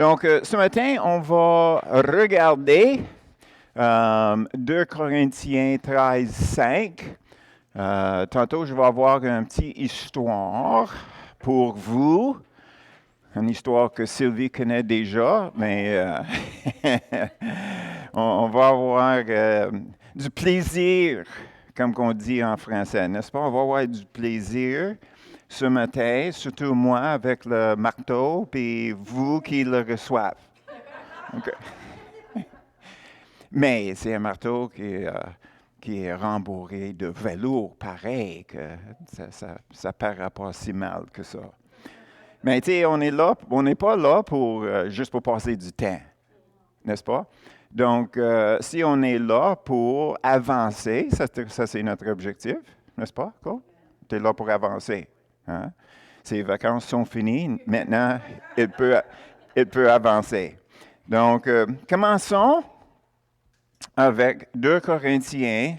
Donc, ce matin, on va regarder 2 Corinthiens 13, 5. Tantôt, je vais avoir une petite histoire pour vous. Une histoire que Sylvie connaît déjà, mais on va avoir du plaisir, comme on dit en français, n'est-ce pas? On va avoir du plaisir ce matin, surtout moi avec le marteau, puis vous qui le reçoivent. OK. Mais c'est un marteau qui est rembourré de velours, pareil, que ça paraît pas si mal que ça. Mais tu sais, on n'est pas là pour juste pour passer du temps, n'est-ce pas? Donc, si on est là pour avancer, ça c'est notre objectif, n'est-ce pas? Cool? Tu es là pour avancer. Hein? Ses vacances sont finies, maintenant, il peut avancer. Donc, commençons avec 2 Corinthiens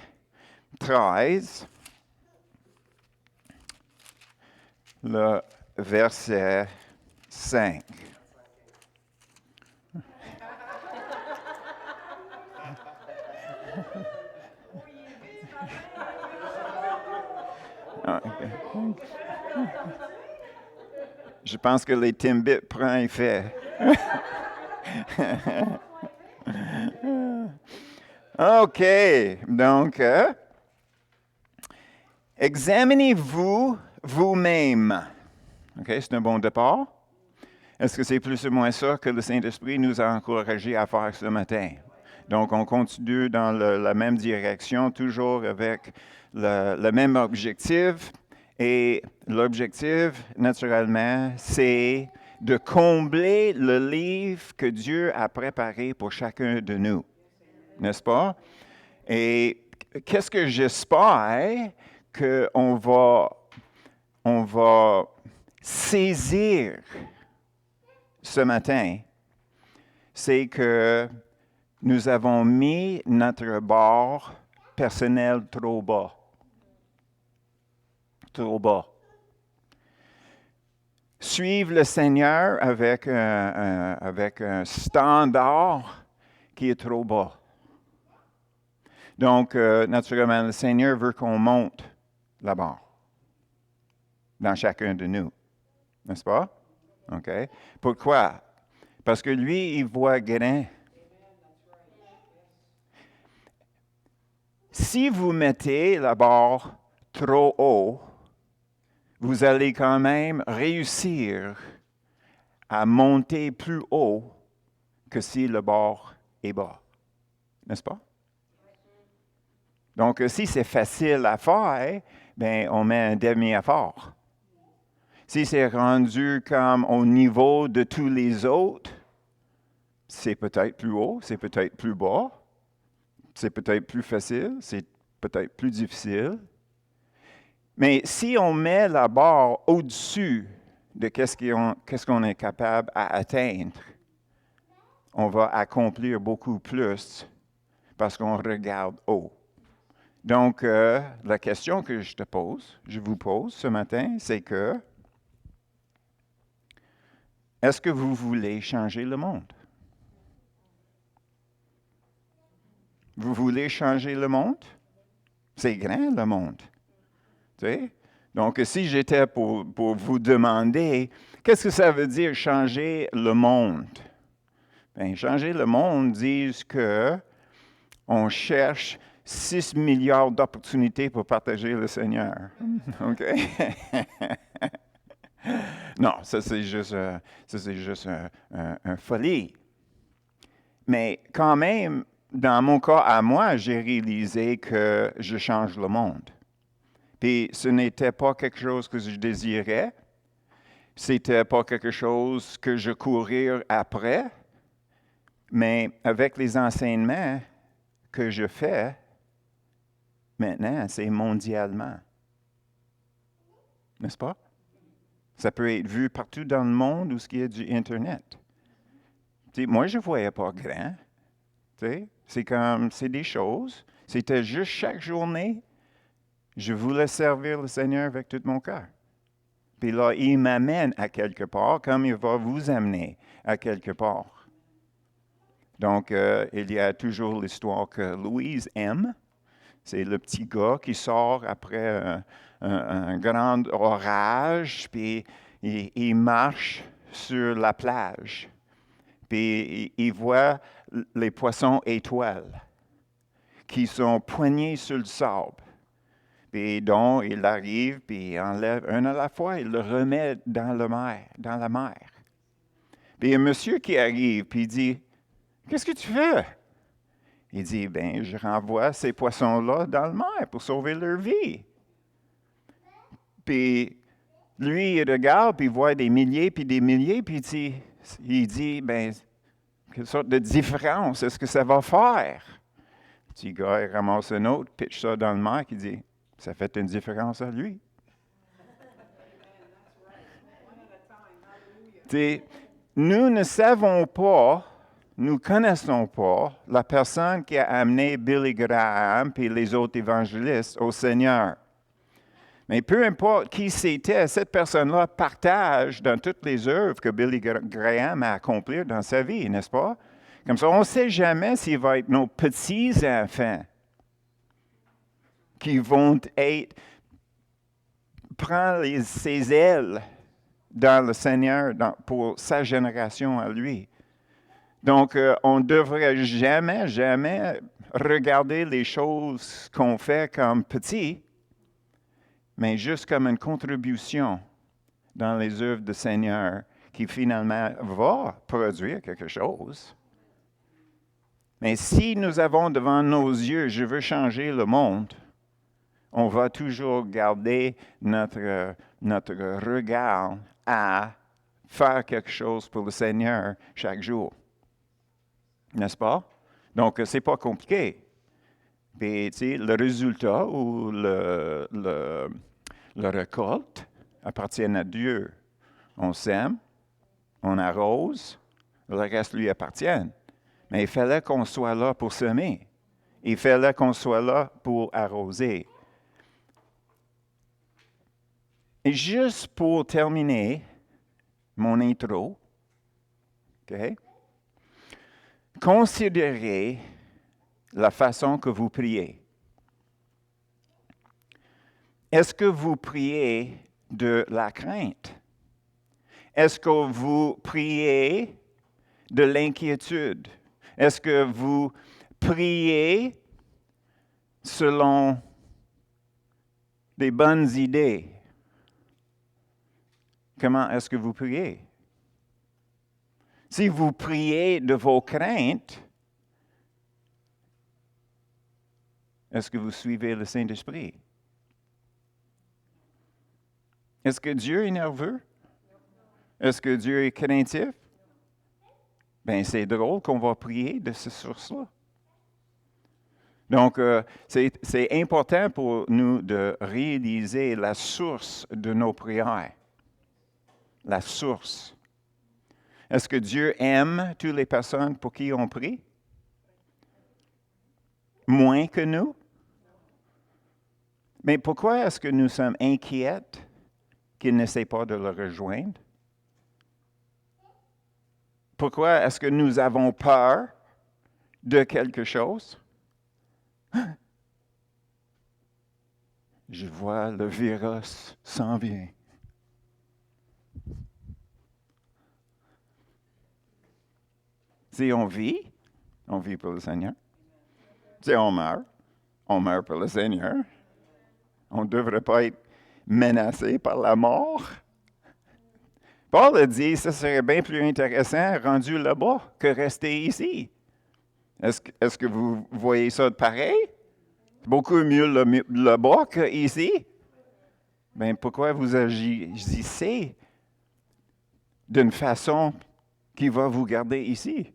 13, le verset 5. Ah, okay. Je pense que les Timbits prennent effet. OK. Donc, examinez-vous vous-même. OK, c'est un bon départ. Est-ce que c'est plus ou moins ça que le Saint-Esprit nous a encouragés à faire ce matin? Donc, on continue dans la même direction, toujours avec le même objectif. Et l'objectif, naturellement, c'est de combler le livre que Dieu a préparé pour chacun de nous. N'est-ce pas? Et qu'est-ce que j'espère qu'on va saisir ce matin, c'est que nous avons mis notre barre personnelle trop bas. Trop bas. Suivre le Seigneur avec un standard qui est trop bas. Donc, naturellement, le Seigneur veut qu'on monte la barre dans chacun de nous. N'est-ce pas? OK. Pourquoi? Parce que lui, il voit grand. Si vous mettez la barre trop haut, vous allez quand même réussir à monter plus haut que si le bord est bas. N'est-ce pas? Donc, si c'est facile à faire, bien, on met un demi-effort. Si c'est rendu comme au niveau de tous les autres, c'est peut-être plus haut, c'est peut-être plus bas, c'est peut-être plus facile, c'est peut-être plus difficile. Mais si on met la barre au-dessus de qu'est-ce qu'on est capable à atteindre, on va accomplir beaucoup plus parce qu'on regarde haut. Donc, la question que je vous pose ce matin, c'est que, est-ce que vous voulez changer le monde? Vous voulez changer le monde? C'est grand, le monde. Tu sais? Donc, si j'étais pour vous demander, qu'est-ce que ça veut dire changer le monde? Bien, changer le monde dit que on cherche 6 milliards d'opportunités pour partager le Seigneur. OK? Non, ça c'est juste un folie. Mais quand même, dans mon cas à moi, j'ai réalisé que je change le monde. Puis ce n'était pas quelque chose que je désirais, c'était pas quelque chose que je courais après, mais avec les enseignements que je fais, maintenant, c'est mondialement. N'est-ce pas? Ça peut être vu partout dans le monde où il y a du Internet. T'sais, moi, je ne voyais pas grand. C'est des choses. C'était juste chaque journée, je voulais servir le Seigneur avec tout mon cœur. Puis là, il m'amène à quelque part comme il va vous amener à quelque part. Donc, il y a toujours l'histoire que Louise aime. C'est le petit gars qui sort après un grand orage, puis il marche sur la plage. Puis il voit les poissons étoiles qui sont poignés sur le sable. Puis donc, il arrive, puis il enlève un à la fois, il le remet dans la mer. Puis il y a un monsieur qui arrive, puis il dit, « Qu'est-ce que tu fais? » Il dit, « Ben, je renvoie ces poissons-là dans le mer pour sauver leur vie. » Puis lui, il regarde, puis il voit des milliers, puis il dit, « Ben, quelle sorte de différence est-ce que ça va faire? » Le petit gars, il ramasse un autre, pitch ça dans le mer, qui dit, « Ça fait une différence à lui. » Nous ne savons pas, nous ne connaissons pas la personne qui a amené Billy Graham et les autres évangélistes au Seigneur. Mais peu importe qui c'était, cette personne-là partage dans toutes les œuvres que Billy Graham a accomplies dans sa vie, n'est-ce pas? Comme ça, on ne sait jamais s'il va être nos petits-enfants qui vont prendre ses ailes dans le Seigneur pour sa génération à lui. Donc, on ne devrait jamais regarder les choses qu'on fait comme petits, mais juste comme une contribution dans les œuvres du Seigneur qui finalement va produire quelque chose. Mais si nous avons devant nos yeux, je veux changer le monde, on va toujours garder notre regard à faire quelque chose pour le Seigneur chaque jour. N'est-ce pas? Donc, ce n'est pas compliqué. Puis, le résultat ou le récolte appartiennent à Dieu. On sème, on arrose, le reste lui appartient. Mais il fallait qu'on soit là pour semer. Il fallait qu'on soit là pour arroser. Et juste pour terminer mon intro, OK? Considérez la façon que vous priez. Est-ce que vous priez de la crainte? Est-ce que vous priez de l'inquiétude? Est-ce que vous priez selon des bonnes idées? Comment est-ce que vous priez? Si vous priez de vos craintes, est-ce que vous suivez le Saint-Esprit? Est-ce que Dieu est nerveux? Est-ce que Dieu est craintif? Bien, c'est drôle qu'on va prier de cette source-là. Donc, c'est important pour nous de réaliser la source de nos prières. La source. Est-ce que Dieu aime toutes les personnes pour qui on prie? Moins que nous? Mais pourquoi est-ce que nous sommes inquiets qu'il n'essaie pas de le rejoindre? Pourquoi est-ce que nous avons peur de quelque chose? Je vois le virus s'en vient. Si on vit pour le Seigneur. Si on meurt pour le Seigneur. On ne devrait pas être menacé par la mort. Paul a dit, ce serait bien plus intéressant rendu là-bas que rester ici. Est-ce que vous voyez ça de pareil? C'est beaucoup mieux là-bas qu'ici. Bien, pourquoi vous agissez d'une façon qui va vous garder ici?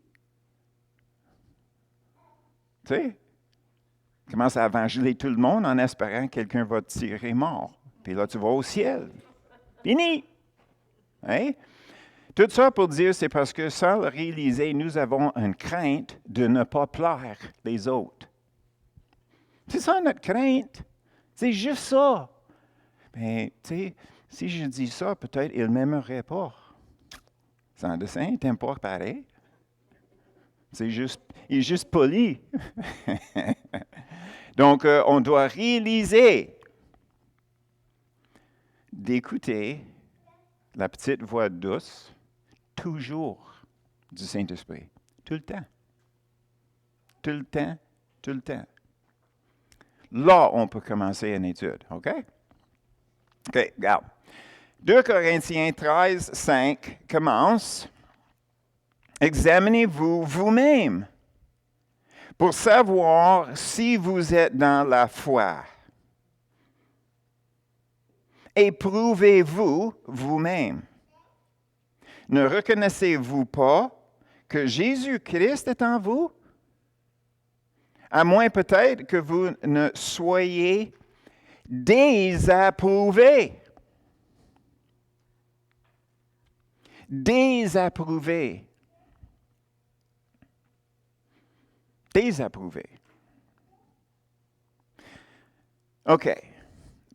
Tu sais, commence à évangéliser tout le monde en espérant que quelqu'un va te tirer mort. Puis là, tu vas au ciel. Fini! Hein? Tout ça pour dire, c'est parce que sans le réaliser, nous avons une crainte de ne pas plaire les autres. C'est ça notre crainte. C'est juste ça. Mais, tu sais, Si je dis ça, peut-être il ne m'aimerait pas. Sans dessin, il t'aime pas pareil. Il est juste poli. Donc, on doit réaliser d'écouter la petite voix douce, toujours du Saint-Esprit. Tout le temps. Tout le temps, tout le temps. Là, on peut commencer une étude, OK? OK, regarde. 2 Corinthiens 13, 5 commence. Examinez-vous vous-même pour savoir si vous êtes dans la foi. Éprouvez-vous vous-même. Ne reconnaissez-vous pas que Jésus-Christ est en vous? À moins peut-être que vous ne soyez désapprouvés. Désapprouvés. Désapprouvés. OK.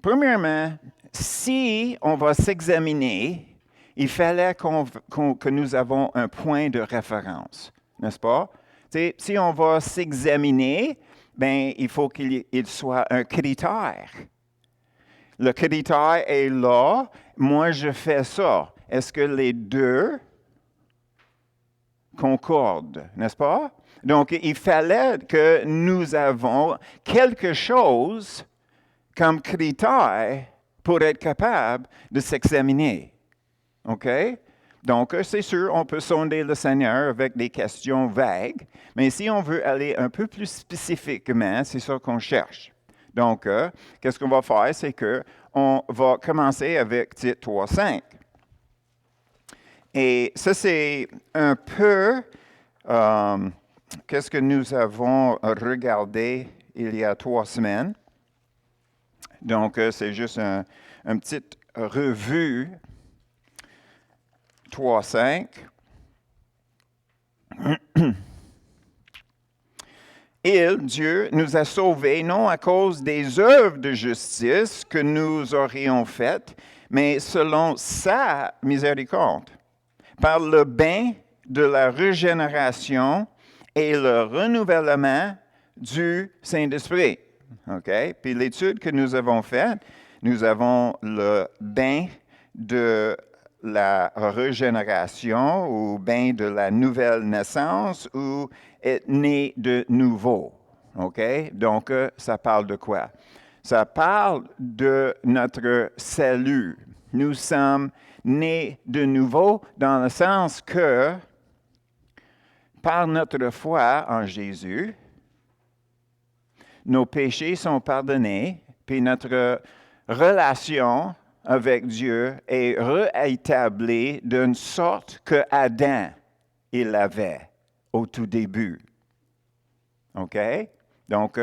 Premièrement, si on va s'examiner, il fallait que nous avons un point de référence, n'est-ce pas? T'sais, si on va s'examiner, ben, il faut qu'il soit un critère. Le critère est là, moi je fais ça. Est-ce que les deux concordent, n'est-ce pas? Donc, il fallait que nous avons quelque chose comme critère pour être capable de s'examiner. OK? Donc, c'est sûr, on peut sonder le Seigneur avec des questions vagues, mais si on veut aller un peu plus spécifiquement, c'est ça qu'on cherche. Donc, qu'est-ce qu'on va faire? C'est qu'on va commencer avec Tite 3.5. Et ça, c'est un peu qu'est-ce que nous avons regardé il y a 3 semaines. Donc, c'est juste une petite revue 3.5. Dieu, nous a sauvés non à cause des œuvres de justice que nous aurions faites, mais selon sa miséricorde, par le bain de la régénération et le renouvellement du Saint-Esprit. OK? Puis l'étude que nous avons faite, nous avons le bain de la régénération ou bain de la nouvelle naissance ou être né de nouveau. OK? Donc, ça parle de quoi? Ça parle de notre salut. Nous sommes nés de nouveau dans le sens que, par notre foi en Jésus, nos péchés sont pardonnés, puis notre relation avec Dieu est réétablie d'une sorte que Adam, il avait au tout début. OK? Donc,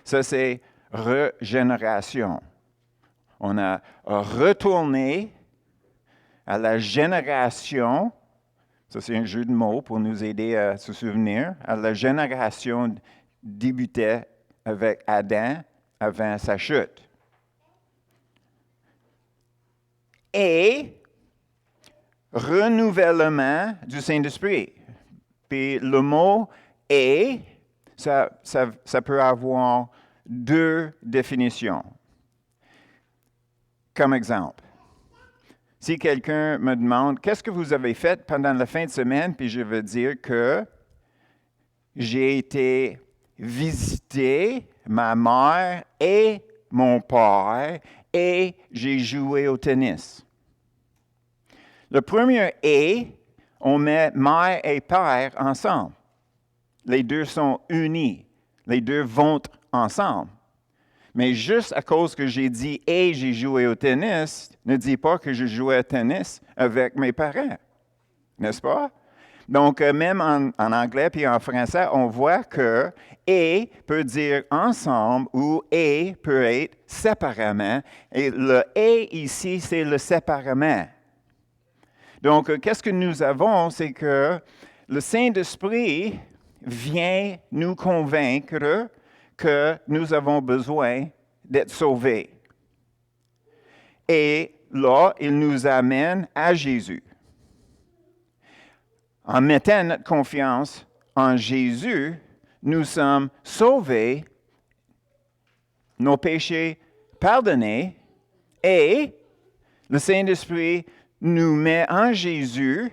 ça, c'est régénération. On a retourné à la génération, ça c'est un jeu de mots pour nous aider à se souvenir, à la génération débutait avec Adam avant sa chute. Et renouvellement du Saint-Esprit. Puis le mot « et », ça peut avoir 2 définitions. Comme exemple, si quelqu'un me demande « Qu'est-ce que vous avez fait pendant la fin de semaine? » Puis je veux dire que j'ai été visiter ma mère et mon père et j'ai joué au tennis. Le premier « et », on met mère et père ensemble. Les deux sont unis. Les deux vont ensemble. Mais juste à cause que j'ai dit « et j'ai joué au tennis », ne dit pas que je jouais au tennis avec mes parents. N'est-ce pas? Donc, même en anglais puis en français, on voit que « et » peut dire ensemble ou « et » peut être séparément. Et le « et » ici, c'est le séparément. Donc, qu'est-ce que nous avons? C'est que le Saint-Esprit vient nous convaincre que nous avons besoin d'être sauvés. Et là, il nous amène à Jésus. En mettant notre confiance en Jésus, nous sommes sauvés, nos péchés pardonnés, et le Saint-Esprit nous met en Jésus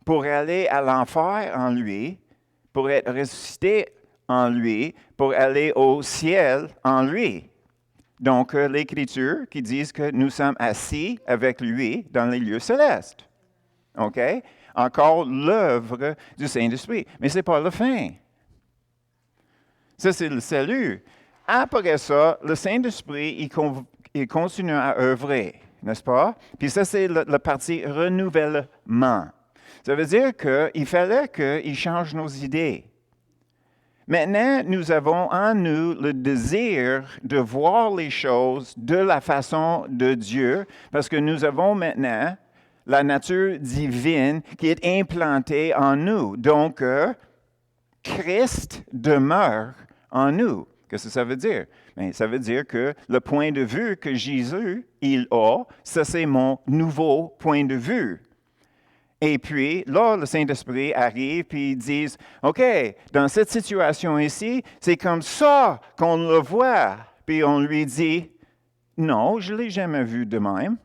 pour aller à l'enfer en lui, pour être ressuscité en lui, pour aller au ciel en lui. Donc, l'Écriture qui dit que nous sommes assis avec lui dans les lieux célestes. OK? Encore l'œuvre du Saint-Esprit. Mais ce n'est pas la fin. Ça, c'est le salut. Après ça, le Saint-Esprit, il continue à œuvrer, n'est-ce pas? Puis ça, c'est la partie renouvellement. Ça veut dire qu'il fallait qu'il change nos idées. Maintenant, nous avons en nous le désir de voir les choses de la façon de Dieu, parce que nous avons maintenant la nature divine qui est implantée en nous. Donc, Christ demeure en nous. Qu'est-ce que ça veut dire? Bien, ça veut dire que le point de vue que Jésus, il a, ça c'est mon nouveau point de vue. Et puis, là, le Saint-Esprit arrive et ils disent, OK, dans cette situation ici, c'est comme ça qu'on le voit. Puis on lui dit, non, je ne l'ai jamais vu de même.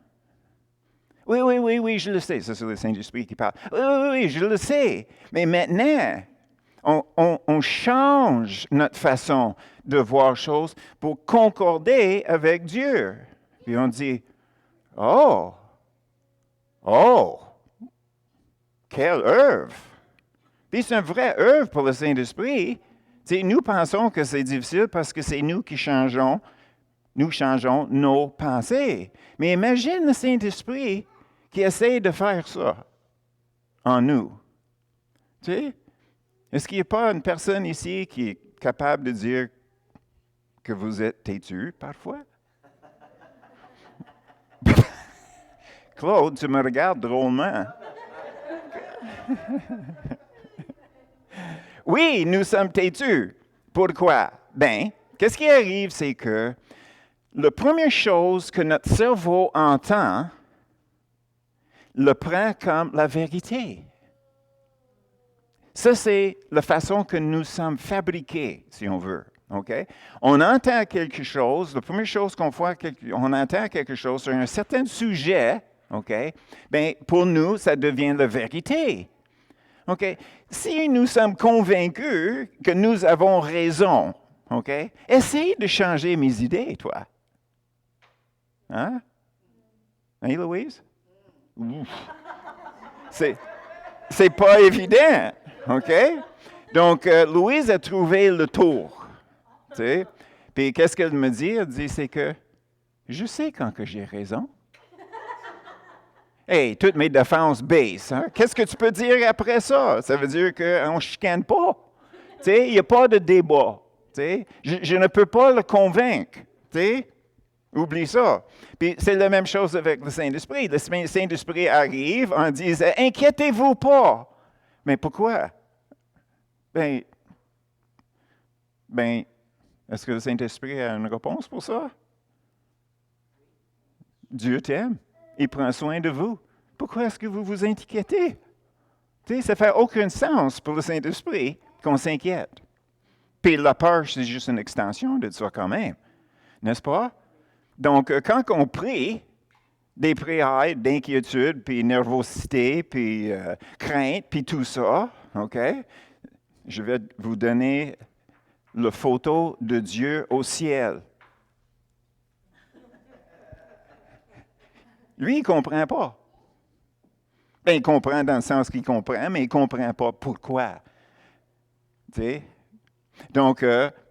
Oui, je le sais. Ça, c'est le Saint-Esprit qui parle. Oui, je le sais. Mais maintenant, on change notre façon de voir choses pour concorder avec Dieu. Puis on dit, oh, quelle œuvre! Puis c'est une vraie œuvre pour le Saint-Esprit. Nous pensons que c'est difficile parce que c'est nous qui changeons nos pensées. Mais imagine le Saint-Esprit qui essaie de faire ça en nous. Est-ce qu'il n'y a pas une personne ici qui est capable de dire que vous êtes têtu parfois? Claude, tu me regardes drôlement. Oui, nous sommes têtus. Pourquoi? Bien, qu'est-ce qui arrive, c'est que la première chose que notre cerveau entend, le prend comme la vérité. Ça, c'est la façon que nous sommes fabriqués, si on veut. Okay? On entend quelque chose, la première chose qu'on voit, on entend quelque chose sur un certain sujet, okay? Bien, pour nous, ça devient la vérité. Okay? Si nous sommes convaincus que nous avons raison, okay? Essaye de changer mes idées, toi. Hein? Hein, Louise? Ouf. C'est pas évident, OK? Donc, Louise a trouvé le tour, tu sais. Puis, qu'est-ce qu'elle me dit? Elle dit, c'est que je sais quand que j'ai raison. Hey, toutes mes défenses baissent. Hein? Qu'est-ce que tu peux dire après ça? Ça veut dire qu'on ne chicane pas. Tu sais, il n'y a pas de débat. Tu sais. Je ne peux pas le convaincre. Tu sais. Oublie ça. Puis c'est la même chose avec le Saint-Esprit. Le Saint-Esprit arrive en disant, inquiétez-vous pas. Mais pourquoi? Ben, est-ce que le Saint-Esprit a une réponse pour ça? Dieu t'aime. Il prend soin de vous. Pourquoi est-ce que vous vous inquiétez? Tu sais, ça ne fait aucun sens pour le Saint-Esprit qu'on s'inquiète. Puis la peur, c'est juste une extension de ça quand même. N'est-ce pas? Donc, quand on prie, des prières d'inquiétude, puis nervosité, puis crainte, puis tout ça, OK? Je vais vous donner la photo de Dieu au ciel. Lui, il ne comprend pas. Bien, il comprend dans le sens qu'il comprend, mais il ne comprend pas pourquoi. Tu sais? Donc,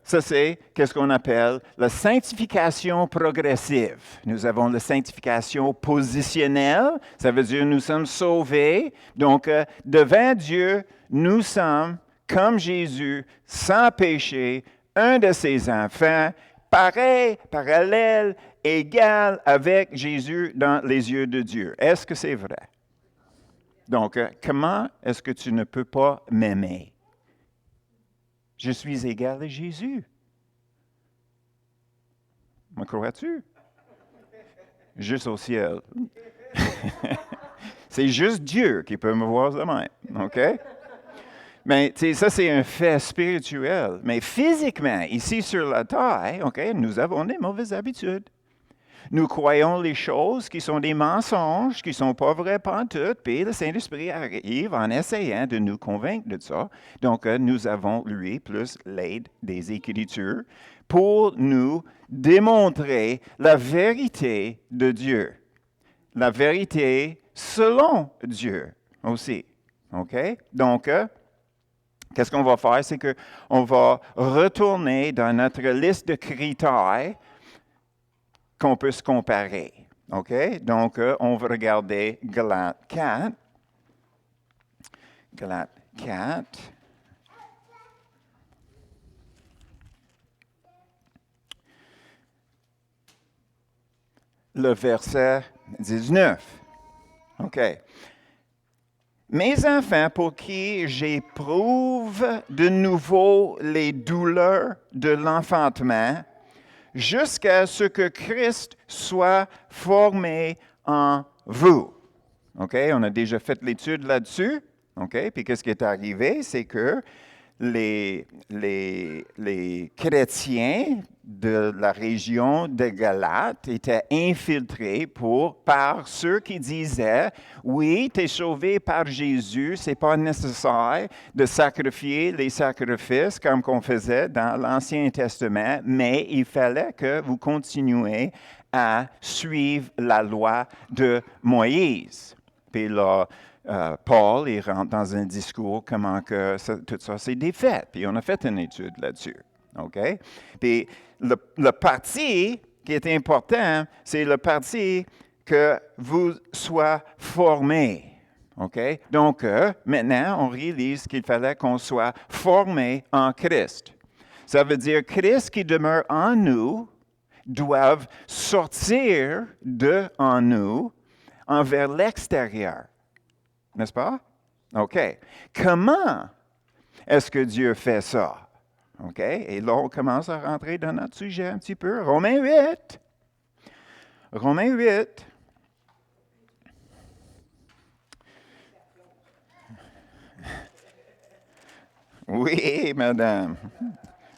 ça, c'est qu'est-ce qu'on appelle la sanctification progressive. Nous avons la sanctification positionnelle, ça veut dire nous sommes sauvés. Donc, devant Dieu, nous sommes, comme Jésus, sans péché, un de ses enfants, pareil, parallèle, égal avec Jésus dans les yeux de Dieu. Est-ce que c'est vrai? Donc, comment est-ce que tu ne peux pas m'aimer? Je suis égal à Jésus. Me crois-tu? juste au ciel. C'est juste Dieu qui peut me voir de même, OK? Mais ça, c'est un fait spirituel. Mais physiquement, ici sur la terre, OK, nous avons des mauvaises habitudes. Nous croyons les choses qui sont des mensonges, qui ne sont pas vraies pantoute, puis le Saint-Esprit arrive en essayant de nous convaincre de ça. Donc, nous avons, lui, plus l'aide des Écritures pour nous démontrer la vérité de Dieu. La vérité selon Dieu aussi. OK? Donc, qu'est-ce qu'on va faire? C'est qu'on va retourner dans notre liste de critères qu'on peut se comparer. OK? Donc, on va regarder Galates 4. Galates 4. Le verset 19. OK. Mes enfants, pour qui j'éprouve de nouveau les douleurs de l'enfantement, jusqu'à ce que Christ soit formé en vous. OK? On a déjà fait l'étude là-dessus. OK? Puis qu'est-ce qui est arrivé? C'est que les chrétiens de la région de Galate étaient infiltrés par ceux qui disaient, oui, tu es sauvé par Jésus, c'est pas nécessaire de sacrifier les sacrifices comme qu'on faisait dans l'Ancien Testament, mais il fallait que vous continuiez à suivre la loi de Moïse. Puis là, Paul, il rentre dans un discours comment que tout ça s'est défait. Puis on a fait une étude là-dessus. OK? Puis le parti qui est important, c'est le parti que vous soyez formés. OK? Donc, maintenant, on réalise qu'il fallait qu'on soit formé en Christ. Ça veut dire Christ qui demeure en nous doivent sortir de en nous envers l'extérieur. N'est-ce pas? OK. Comment est-ce que Dieu fait ça? OK? Et là, on commence à rentrer dans notre sujet un petit peu. Romains 8. Romains 8. Oui, madame.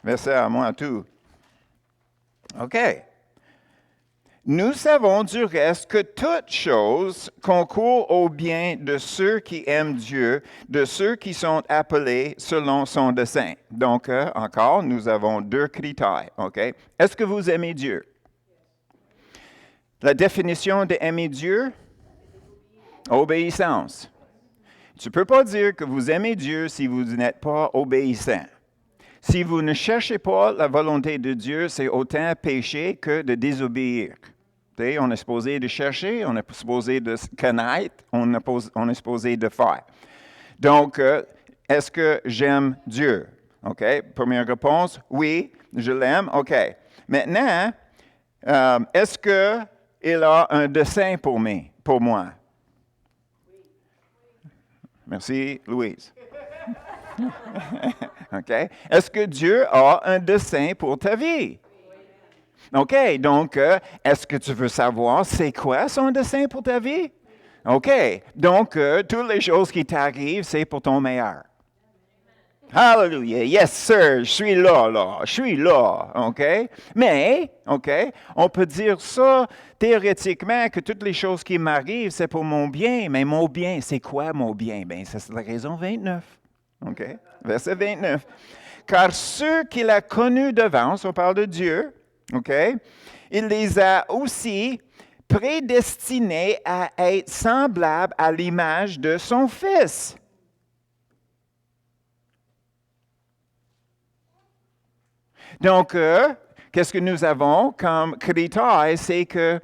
Verset à moi tout. OK. Nous savons du reste que toute chose concourt au bien de ceux qui aiment Dieu, de ceux qui sont appelés selon son dessein. Donc, encore, nous avons deux critères. OK? Est-ce que vous aimez Dieu? La définition de aimer Dieu? Obéissance. Tu ne peux pas dire que vous aimez Dieu si vous n'êtes pas obéissant. Si vous ne cherchez pas la volonté de Dieu, c'est autant pécher que de désobéir. On est supposé de chercher, on est supposé de connaître, on est supposé de faire. Donc, est-ce que j'aime Dieu? OK. Première réponse, oui, je l'aime. OK. Maintenant, est-ce qu'il a un dessein pour moi? Merci, Louise. OK. Est-ce que Dieu a un dessein pour ta vie? OK, donc, est-ce que tu veux savoir c'est quoi son dessein pour ta vie? OK, donc, toutes les choses qui t'arrivent, c'est pour ton meilleur. Hallelujah, yes sir, je suis là, OK? Mais, OK, on peut dire ça théoriquement que toutes les choses qui m'arrivent, c'est pour mon bien, mais mon bien, c'est quoi mon bien? Bien, ça c'est la raison 29, OK? Verset 29. Car ceux qu'il a connus d'avance, on parle de Dieu, OK? Il les a aussi prédestinés à être semblables à l'image de son Fils. Donc, qu'est-ce que nous avons comme critère? C'est que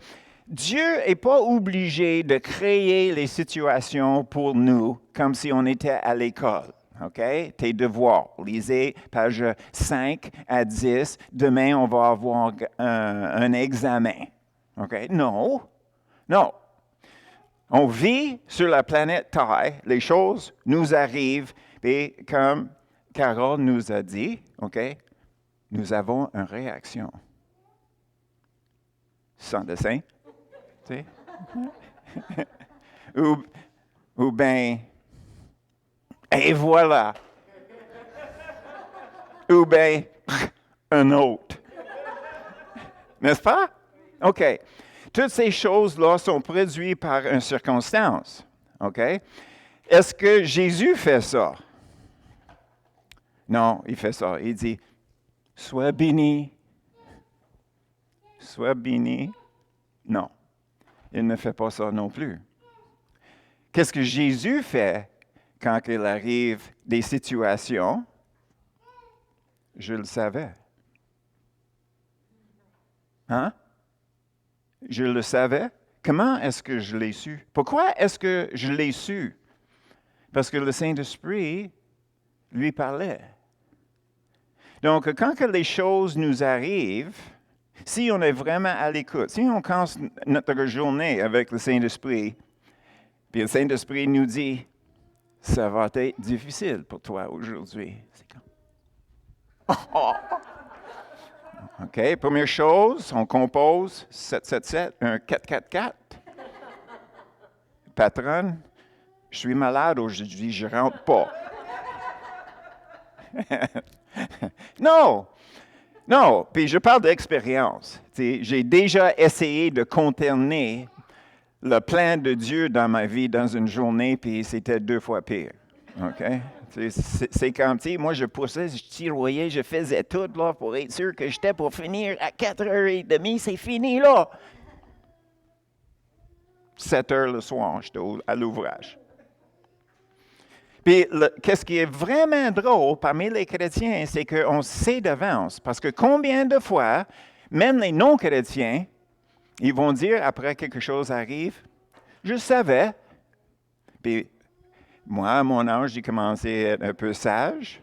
Dieu n'est pas obligé de créer les situations pour nous comme si on était à l'école. OK? Tes devoirs. Lisez pages 5 à 10. Demain, on va avoir un examen. OK? Non. On vit sur la planète Terre. Les choses nous arrivent. Et comme Carole nous a dit, OK? Nous avons une réaction. Sans dessin. Tu sais? ou bien, et voilà. Ou bien, un autre. N'est-ce pas? OK. Toutes ces choses-là sont produites par une circonstance. OK? Est-ce que Jésus fait ça? Non, il fait ça. Il dit, sois béni. Sois béni. Non, il ne fait pas ça non plus. Qu'est-ce que Jésus fait quand il arrive des situations? Je le savais. Hein? Je le savais. Comment est-ce que je l'ai su? Pourquoi est-ce que je l'ai su? Parce que le Saint-Esprit lui parlait. Donc, quand que les choses nous arrivent, si on est vraiment à l'écoute, si on commence notre journée avec le Saint-Esprit, puis le Saint-Esprit nous dit, ça va être difficile pour toi aujourd'hui. C'est comme, oh! OK, première chose, on compose 777, un 444. Patronne, je suis malade aujourd'hui, je ne rentre pas. Non, non, puis je parle d'expérience. J'ai déjà essayé de contourner le plan de Dieu dans ma vie dans une journée, puis c'était 2 fois pire. OK? C'est comme, moi, je poussais, je tiroyais, je faisais tout là, pour être sûr que j'étais pour finir à 4h30, c'est fini là. 7h le soir, j'étais à l'ouvrage. Puis, qu'est-ce qui est vraiment drôle parmi les chrétiens, c'est qu'on sait d'avance, parce que combien de fois, même les non-chrétiens, ils vont dire, après quelque chose arrive, je savais. Puis, moi, à mon âge, j'ai commencé à être un peu sage.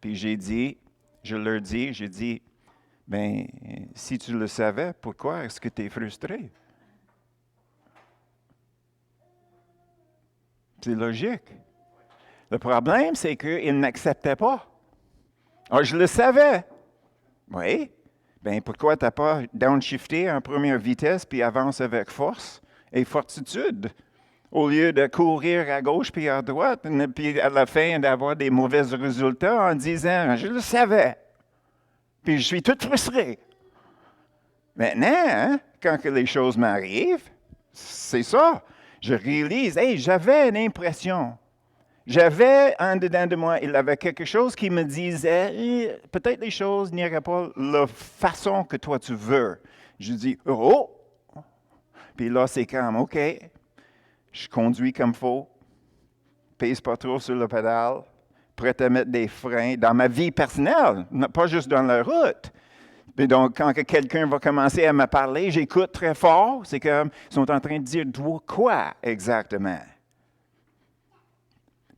Puis je leur dis, j'ai dit, ben, si tu le savais, pourquoi est-ce que tu es frustré? C'est logique. Le problème, c'est qu'ils n'acceptaient pas. Ah, je le savais. Oui. Ben, pourquoi tu n'as pas downshifté en première vitesse puis avance avec force et fortitude? Au lieu de courir à gauche puis à droite, puis à la fin d'avoir des mauvais résultats en disant, je le savais. Puis je suis tout frustré. Maintenant, hein, quand que les choses m'arrivent, c'est ça. Je réalise, hey, j'avais une impression. J'avais en dedans de moi, il y avait quelque chose qui me disait, peut-être les choses n'iraient pas de la façon que toi tu veux. Je dis, oh! Puis là, c'est comme, OK, je conduis comme il faut, pèse pas trop sur le pédale, prêt à mettre des freins dans ma vie personnelle, pas juste dans la route. Puis donc, quand quelqu'un va commencer à me parler, j'écoute très fort. C'est comme, ils sont en train de dire, quoi exactement?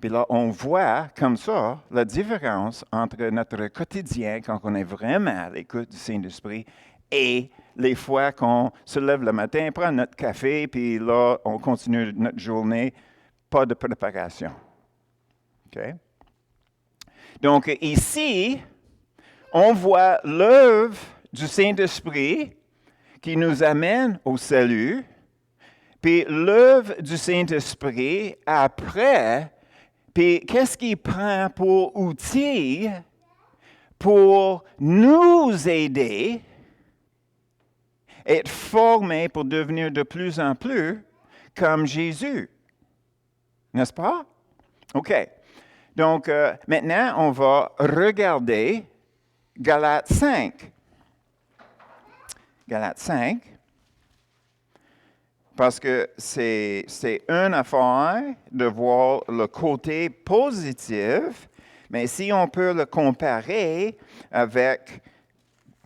Puis là, on voit comme ça la différence entre notre quotidien, quand on est vraiment à l'écoute du Saint-Esprit, et les fois qu'on se lève le matin, prend notre café, puis là, on continue notre journée, pas de préparation. OK? Donc, ici, on voit l'œuvre du Saint-Esprit qui nous amène au salut, puis l'œuvre du Saint-Esprit après. Puis, qu'est-ce qu'il prend pour outil pour nous aider à être formés pour devenir de plus en plus comme Jésus? N'est-ce pas? OK. Donc, maintenant, on va regarder Galates 5. Galates 5. Parce que c'est une affaire de voir le côté positif, mais si on peut le comparer avec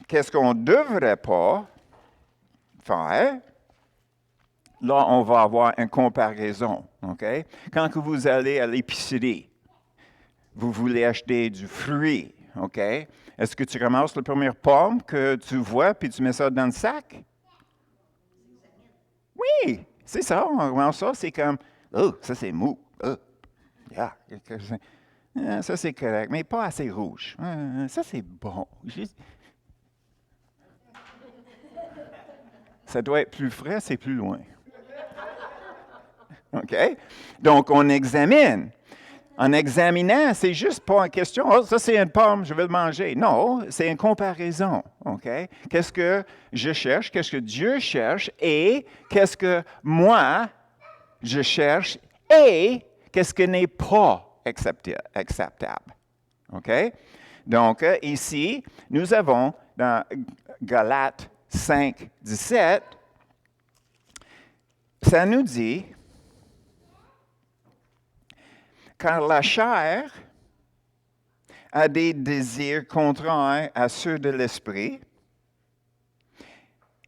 qu'est-ce qu'on ne devrait pas faire, là, on va avoir une comparaison. OK? Quand que vous allez à l'épicerie, vous voulez acheter du fruit, OK? Est-ce que tu ramasses la première pomme que tu vois puis tu mets ça dans le sac? Oui, c'est ça. On ramasse ça, c'est comme, oh, ça c'est mou. Oh, yeah. Ça c'est correct, mais pas assez rouge. Ça c'est bon. Ça doit être plus frais, c'est plus loin. OK? Donc, on examine. En examinant, c'est juste pas une question, oh, ça c'est une pomme, je vais le manger. Non, c'est une comparaison. OK? Qu'est-ce que je cherche, qu'est-ce que Dieu cherche et qu'est-ce que moi, je cherche et qu'est-ce qui n'est pas acceptable. OK? Donc, ici, nous avons dans Galates 5, 17, ça nous dit, car la chair a des désirs contraires à ceux de l'esprit,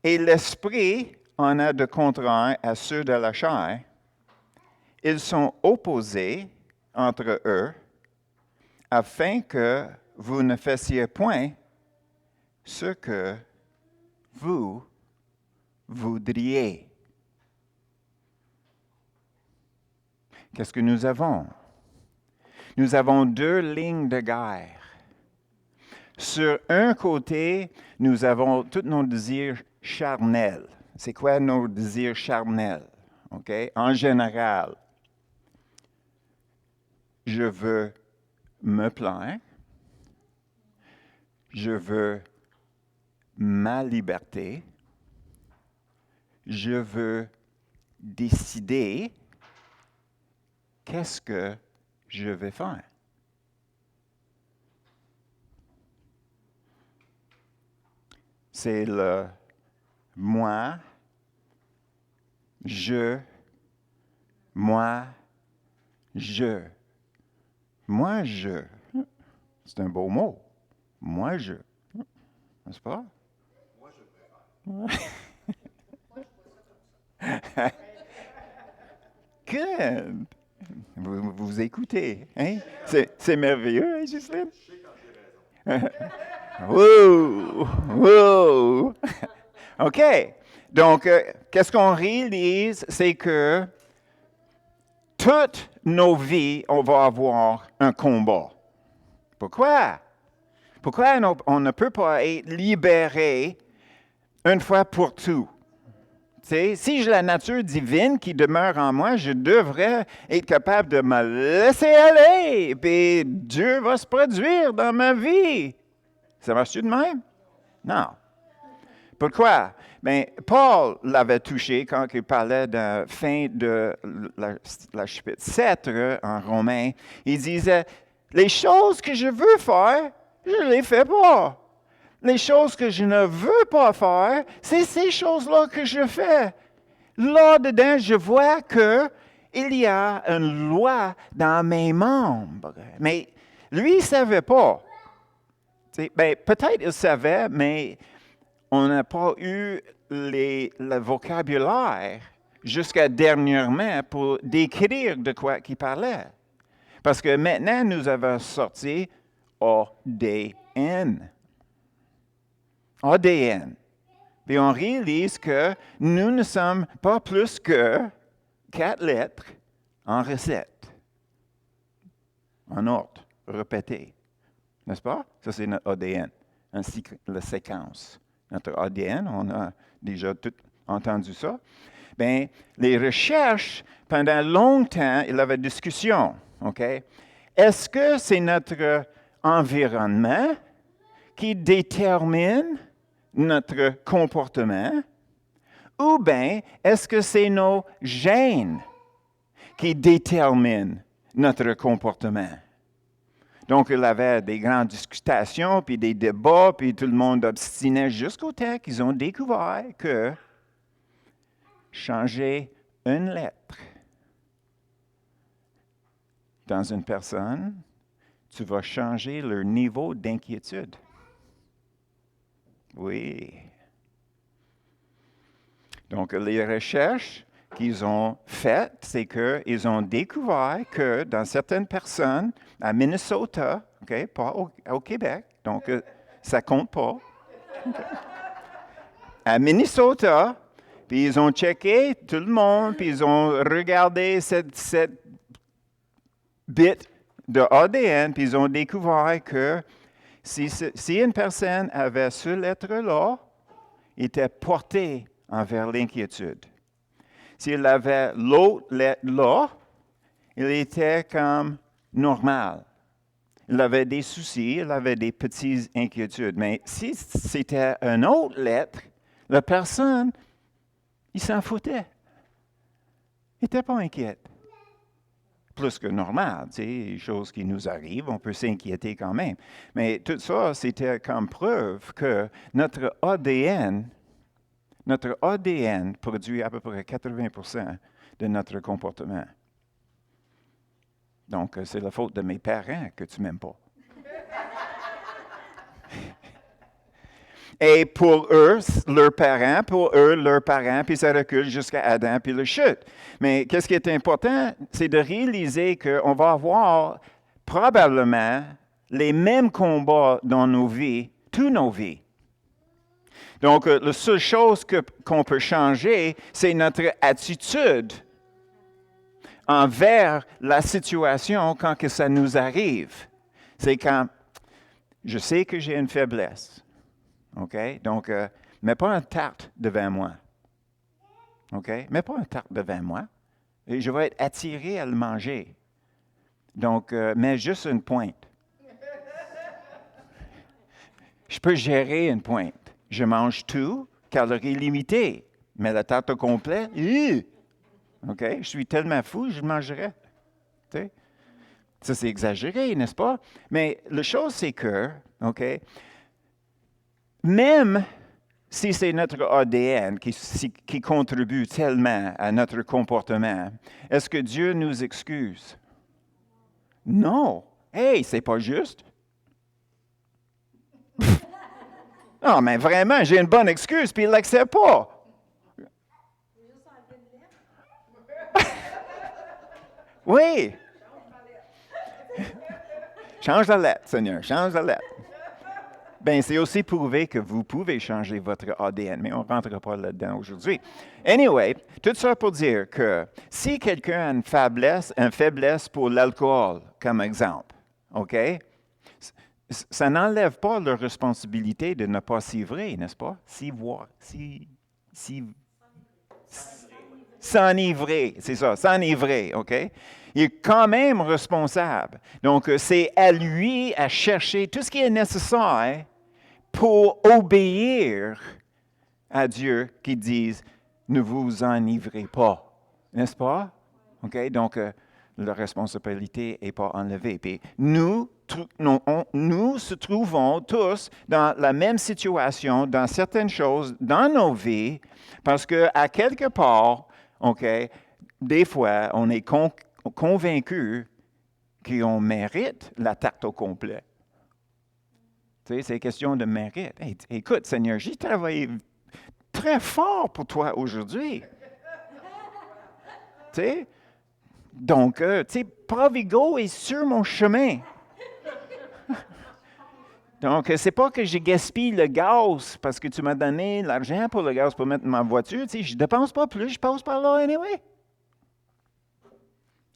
et l'esprit en a de contraires à ceux de la chair. Ils sont opposés entre eux, afin que vous ne fassiez point ce que vous voudriez. Qu'est-ce que nous avons? Nous avons deux lignes de guerre. Sur un côté, nous avons tous nos désirs charnels. C'est quoi nos désirs charnels? OK? En général, je veux me plaindre, je veux ma liberté, je veux décider qu'est-ce que je vais faire. C'est le moi, je. Moi, je. C'est un beau mot. Moi, je. N'est-ce pas? Moi, je préfère. Good. Vous écoutez, hein? C'est merveilleux, hein, Ghislaine? Je sais quand j'ai raison. Wow! OK. Donc, qu'est-ce qu'on réalise, c'est que toutes nos vies, on va avoir un combat. Pourquoi? Pourquoi on ne peut pas être libéré une fois pour tout? Si j'ai la nature divine qui demeure en moi, je devrais être capable de me laisser aller, puis Dieu va se produire dans ma vie. Ça marche-tu de même? Non. Pourquoi? Bien, Paul l'avait touché quand il parlait de la fin de la chapitre 7 en Romains. Il disait, les choses que je veux faire, je ne les fais pas. Les choses que je ne veux pas faire, c'est ces choses-là que je fais. Là-dedans, je vois qu'il y a une loi dans mes membres. Mais lui, il ne savait pas. Ben, peut-être il savait, mais on n'a pas eu le vocabulaire jusqu'à dernièrement pour décrire de quoi il parlait. Parce que maintenant, nous avons sorti ADN. ADN. Puis on réalise que nous ne sommes pas plus que 4 lettres en recette, en ordre, répété. N'est-ce pas? Ça, c'est notre ADN, la séquence. Notre ADN, on a déjà tout entendu ça. Bien, les recherches, pendant longtemps, il y avait discussion. OK? Est-ce que c'est notre environnement qui détermine notre comportement, ou bien est-ce que c'est nos gènes qui déterminent notre comportement? Donc, il y avait des grandes discussions, puis des débats, puis tout le monde obstinait jusqu'au temps qu'ils ont découvert que changer une lettre dans une personne, tu vas changer leur niveau d'inquiétude. Oui. Donc, les recherches qu'ils ont faites, c'est qu'ils ont découvert que dans certaines personnes, à Minnesota, okay, pas au Québec, donc ça compte pas. Okay. À Minnesota, puis ils ont checké tout le monde, puis ils ont regardé cette bit de ADN, puis ils ont découvert que si une personne avait cette lettre-là, était portée envers l'inquiétude. S'il avait l'autre lettre là, il était comme normal. Il avait des soucis, il avait des petites inquiétudes. Mais si c'était une autre lettre, la personne, il s'en foutait. Il n'était pas inquiet. Plus que normal, tu sais, les choses qui nous arrivent, on peut s'inquiéter quand même. Mais tout ça, c'était comme preuve que notre ADN produit à peu près 80% de notre comportement. Donc, c'est la faute de mes parents que tu m'aimes pas. Et pour eux, leurs parents, puis ça recule jusqu'à Adam, puis la chute. Mais qu'est-ce qui est important, c'est de réaliser qu'on va avoir probablement les mêmes combats dans nos vies, toutes nos vies. Donc, la seule chose qu'on peut changer, c'est notre attitude envers la situation quand que ça nous arrive. C'est quand je sais que j'ai une faiblesse. OK? Donc, mets pas une tarte devant moi. OK? Mets pas une tarte devant moi. Et je vais être attiré à le manger. Donc, mets juste une pointe. Je peux gérer une pointe. Je mange tout, calories limitées. Mais la tarte au complet, OK? Je suis tellement fou, je mangerais. Tu sais? Ça, c'est exagéré, n'est-ce pas? Mais la chose, c'est que, OK? Même si c'est notre ADN qui contribue tellement à notre comportement, est-ce que Dieu nous excuse? Non. Hey, c'est pas juste. Non, mais vraiment, j'ai une bonne excuse, puis il ne l'accepte pas. Oui. Change la lettre, Seigneur, change la lettre. Bien, c'est aussi prouvé que vous pouvez changer votre ADN, mais on ne rentrera pas là-dedans aujourd'hui. Anyway, tout ça pour dire que si quelqu'un a une faiblesse pour l'alcool, comme exemple, OK? Ça n'enlève pas leur responsabilité de ne pas s'ivrer, n'est-ce pas? S'enivrer, c'est ça, s'enivrer, OK? Il est quand même responsable. Donc, c'est à lui à chercher tout ce qui est nécessaire pour obéir à Dieu qui dise ne vous enivrez pas. N'est-ce pas? OK? Donc, la responsabilité n'est pas enlevée. Puis nous se trouvons tous dans la même situation, dans certaines choses, dans nos vies, parce qu'à quelque part, OK, des fois, on est convaincu qu'on mérite la tarte au complet. Tu sais, c'est question de mérite. Hey, écoute, Seigneur, j'ai travaillé très fort pour toi aujourd'hui. Tu sais? Donc, tu sais, Provigo est sur mon chemin. Donc, c'est pas que je gaspille le gaz parce que tu m'as donné l'argent pour le gaz pour mettre ma voiture. Tu sais, je ne dépense pas plus, je passe par là anyway.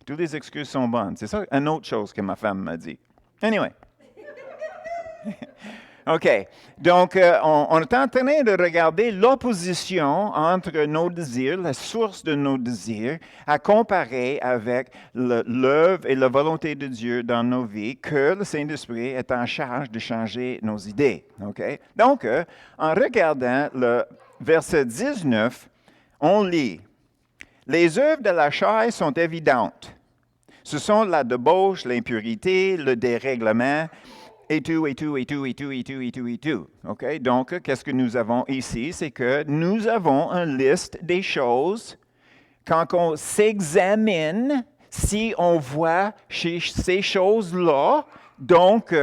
Toutes les excuses sont bonnes. C'est ça une autre chose que ma femme m'a dit. Anyway. OK. Donc, on est en train de regarder l'opposition entre nos désirs, la source de nos désirs, à comparer avec l'œuvre et la volonté de Dieu dans nos vies, que le Saint-Esprit est en charge de changer nos idées. OK? Donc, en regardant le verset 19, on lit « Les œuvres de la chair sont évidentes. Ce sont la débauche, l'impurité, le dérèglement, et tout. OK? Donc, qu'est-ce que nous avons ici? C'est que nous avons une liste des choses. Quand on s'examine, si on voit ces choses-là, donc,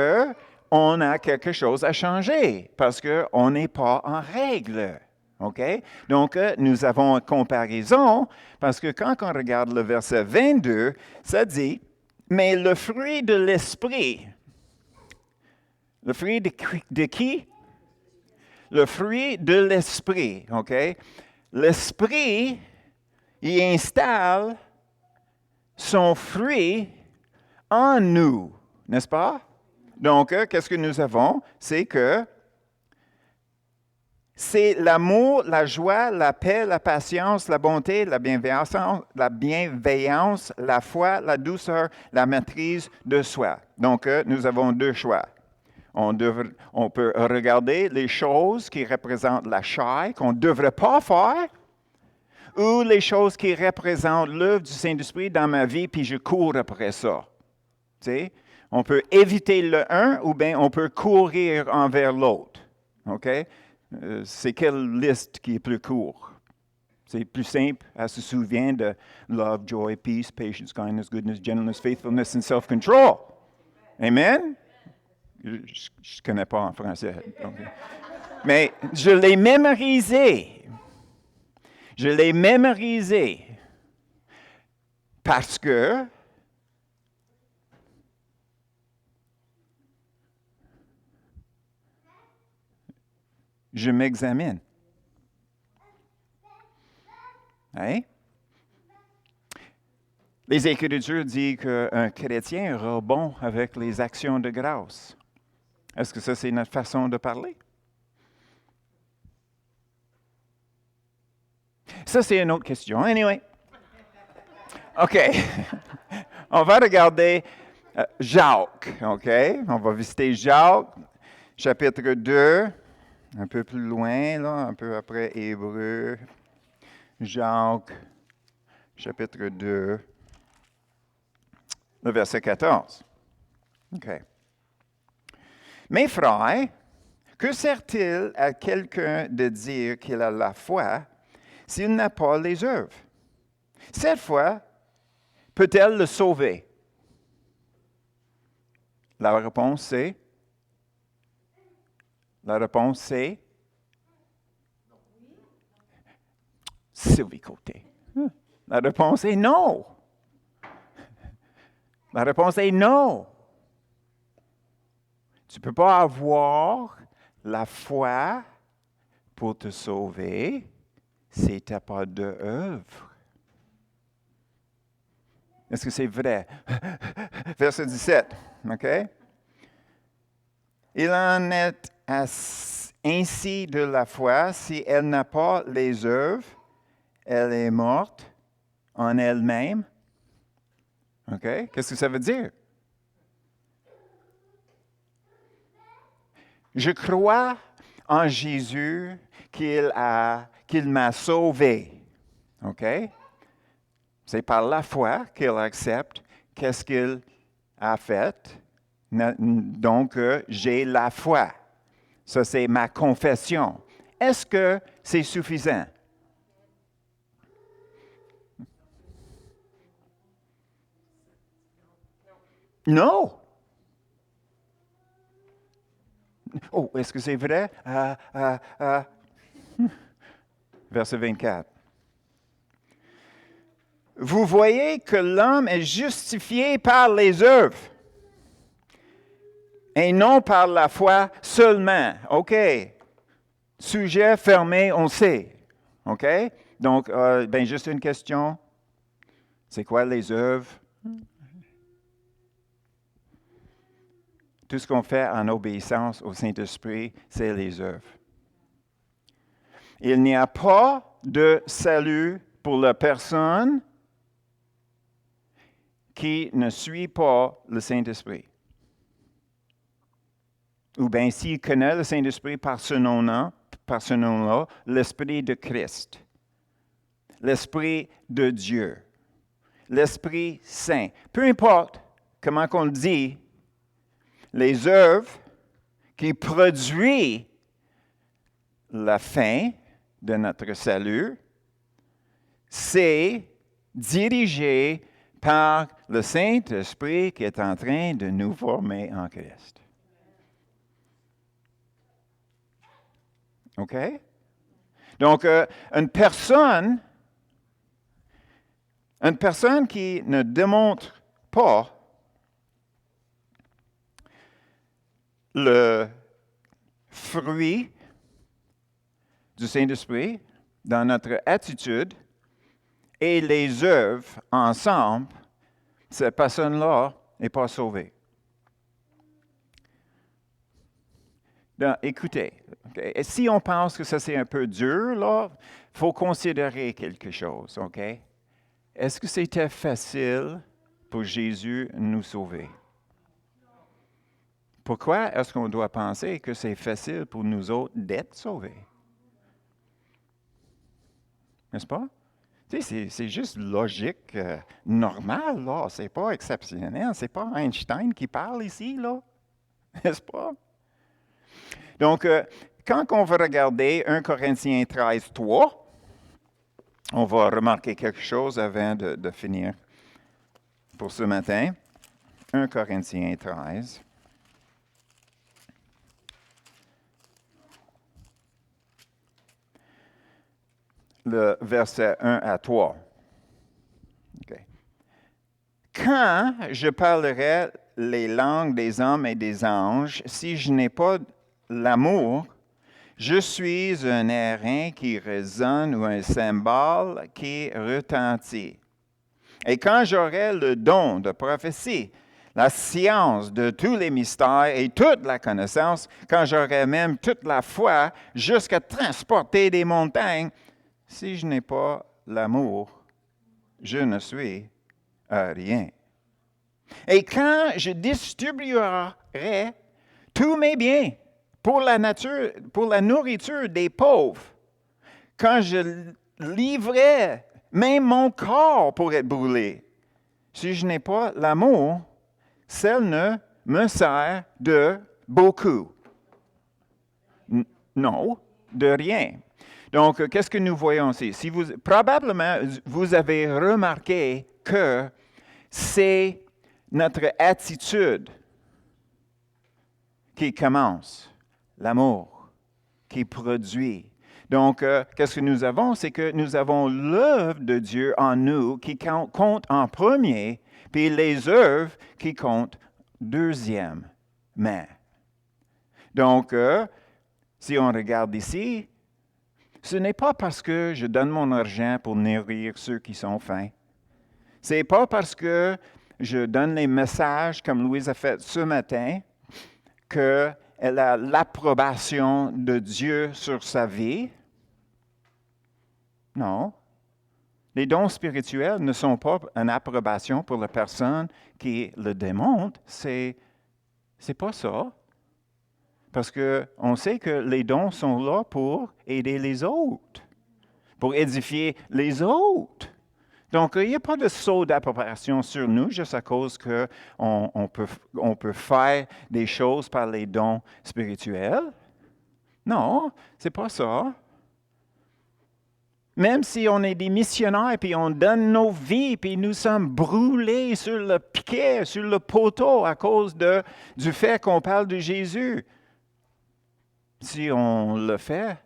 on a quelque chose à changer parce qu'on n'est pas en règle. OK? Donc, nous avons une comparaison parce que quand on regarde le verset 22, ça dit, « Mais le fruit de l'esprit... » Le fruit de qui? Le fruit de l'esprit, OK? L'esprit, il installe son fruit en nous, n'est-ce pas? Donc, qu'est-ce que nous avons? C'est que c'est l'amour, la joie, la paix, la patience, la bonté, la bienveillance, la foi, la douceur, la maîtrise de soi. Donc, nous avons deux choix. On peut regarder les choses qui représentent la chair, qu'on ne devrait pas faire, ou les choses qui représentent l'œuvre du Saint-Esprit dans ma vie, puis je cours après ça. Tu sais? On peut éviter le un, ou bien on peut courir envers l'autre. OK? C'est quelle liste qui est plus courte? C'est plus simple, elle se souvient de love, joy, peace, patience, kindness, goodness, gentleness, faithfulness and self-control. Amen? Je ne connais pas en français. Donc, mais je l'ai mémorisé. Je l'ai mémorisé parce que je m'examine. Hein? Les Écritures disent qu'un chrétien rebond avec les actions de grâce. Est-ce que ça, c'est notre façon de parler? Ça, c'est une autre question. Anyway. OK. On va regarder Jacques. OK? On va visiter Jacques, chapitre 2, un peu plus loin, là, un peu après Hébreu. Jacques, chapitre 2, le verset 14. OK. Mes frères, que sert-il à quelqu'un de dire qu'il a la foi s'il n'a pas les œuvres? Cette foi peut-elle le sauver? La réponse c'est Sylvie Côté. La réponse est non. La réponse est non. Tu ne peux pas avoir la foi pour te sauver si tu n'as pas d'œuvre. Est-ce que c'est vrai? Verset 17, OK? Il en est ainsi de la foi, si elle n'a pas les œuvres, elle est morte en elle-même. OK? Qu'est-ce que ça veut dire? Je crois en Jésus qu'il m'a sauvé. OK? C'est par la foi qu'il accepte qu'est-ce qu'il a fait. Donc, j'ai la foi. Ça, c'est ma confession. Est-ce que c'est suffisant? Non. Oh, est-ce que c'est vrai? Verset 24. Vous voyez que l'homme est justifié par les œuvres et non par la foi seulement. OK. Sujet fermé, on sait. OK? Donc, juste une question. C'est quoi les œuvres? Tout ce qu'on fait en obéissance au Saint-Esprit, c'est les œuvres. Il n'y a pas de salut pour la personne qui ne suit pas le Saint-Esprit. Ou bien s'il connaît le Saint-Esprit par ce nom-là, l'Esprit de Christ, l'Esprit de Dieu, l'Esprit Saint. Peu importe comment on le dit, les œuvres qui produisent la fin de notre salut, c'est dirigé par le Saint-Esprit qui est en train de nous former en Christ. OK? Donc, une personne qui ne démontre pas le fruit du Saint-Esprit dans notre attitude et les œuvres ensemble, cette personne-là n'est pas sauvée. Donc, écoutez, okay? Et si on pense que ça c'est un peu dur, là, il faut considérer quelque chose, OK? Est-ce que c'était facile pour Jésus nous sauver? Pourquoi est-ce qu'on doit penser que c'est facile pour nous autres d'être sauvés? N'est-ce pas? Tu sais, c'est juste logique, normale, là. C'est pas exceptionnel. C'est pas Einstein qui parle ici, là. N'est-ce pas? Donc, quand on va regarder 1 Corinthiens 13, 3, on va remarquer quelque chose avant de finir pour ce matin. 1 Corinthiens 13. Le verset 1 à 3. Okay. Quand je parlerai les langues des hommes et des anges, si je n'ai pas l'amour, je suis un airain qui résonne ou un cymbale qui retentit. Et quand j'aurai le don de prophétie, la science de tous les mystères et toute la connaissance, quand j'aurai même toute la foi jusqu'à transporter des montagnes, si je n'ai pas l'amour, je ne suis rien. Et quand je distribuerai tous mes biens pour la nature, pour la nourriture des pauvres, quand je livrerai même mon corps pour être brûlé, si je n'ai pas l'amour, celle ne me sert de beaucoup. Non, de rien. Donc, qu'est-ce que nous voyons ici? Probablement, vous avez remarqué que c'est notre attitude qui commence, l'amour, qui produit. Donc, qu'est-ce que nous avons? C'est que nous avons l'œuvre de Dieu en nous qui compte en premier, puis les œuvres qui comptent deuxièmement. Donc, si on regarde ici, ce n'est pas parce que je donne mon argent pour nourrir ceux qui sont faim. Ce n'est pas parce que je donne les messages, comme Louise a fait ce matin, qu'elle a l'approbation de Dieu sur sa vie. Non. Les dons spirituels ne sont pas une approbation pour la personne qui le démontre. C'est pas ça. Parce qu'on sait que les dons sont là pour aider les autres, pour édifier les autres. Donc, il n'y a pas de saut d'approbation sur nous juste à cause qu'on peut faire des choses par les dons spirituels. Non, c'est pas ça. Même si on est des missionnaires, puis on donne nos vies, puis nous sommes brûlés sur le piquet, sur le poteau à cause du fait qu'on parle de Jésus. Si on le fait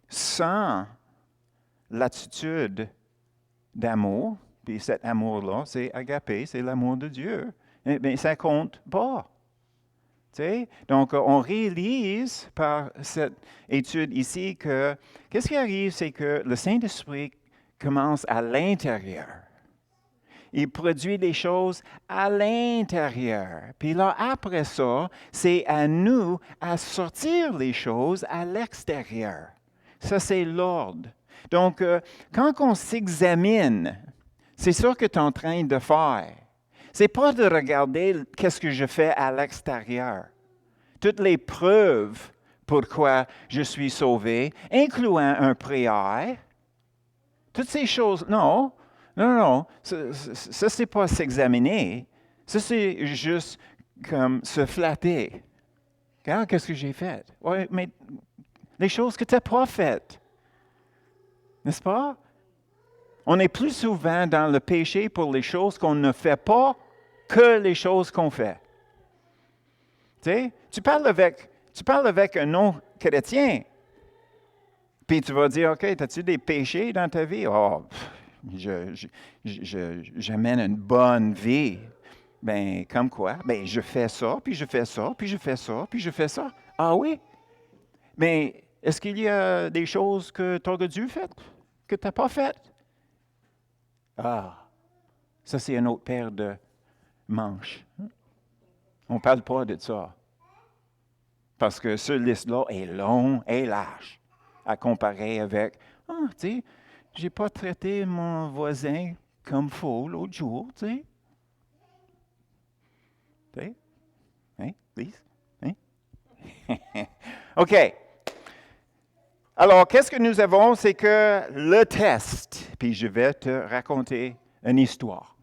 sans l'attitude d'amour, puis cet amour-là, c'est agapé, c'est l'amour de Dieu, mais ça ne compte pas. T'sais? Donc, on réalise par cette étude ici que qu'est-ce qui arrive, c'est que le Saint-Esprit commence à l'intérieur. Il produit des choses à l'intérieur. Puis là, après ça, c'est à nous à sortir les choses à l'extérieur. Ça, c'est l'ordre. Donc, quand on s'examine, c'est ça que tu es en train de faire. C'est pas de regarder qu'est-ce que je fais à l'extérieur. Toutes les preuves pourquoi je suis sauvé, incluant un prière, toutes ces choses, non. Ça c'est pas s'examiner. Ça, c'est juste comme se flatter. Regarde, qu'est-ce que j'ai fait? Ouais, mais les choses que tu n'as pas faites. N'est-ce pas? On est plus souvent dans le péché pour les choses qu'on ne fait pas que les choses qu'on fait. Tu sais, tu parles avec un non-chrétien, puis tu vas dire, OK, as-tu des péchés dans ta vie? Oh, j'amène une bonne vie. Ben, comme quoi? Ben, je fais ça, puis je fais ça, puis je fais ça, puis je fais ça. Ah oui? Mais est-ce qu'il y a des choses que tu aurais dû faire, que tu n'as pas faites? Ah, ça c'est une autre paire de manches. On ne parle pas de ça. Parce que ce liste-là est long et large à comparer avec, tu sais, j'ai pas traité mon voisin comme faux l'autre jour, tu sais. Tu sais? Hein, Lise? Hein? OK. Alors, qu'est-ce que nous avons? C'est que le test, puis je vais te raconter une histoire.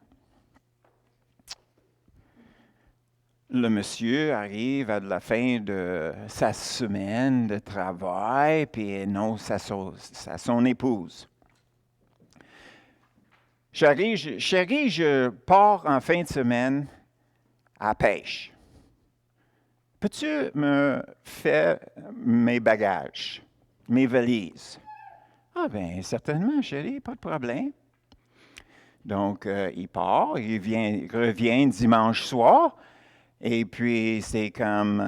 Le monsieur arrive à la fin de sa semaine de travail, puis il annonce à son épouse. Chérie, je pars en fin de semaine à la pêche. Peux-tu me faire mes bagages, mes valises? Ah bien, certainement, chérie, pas de problème. Donc, il part, il revient dimanche soir, et puis c'est comme,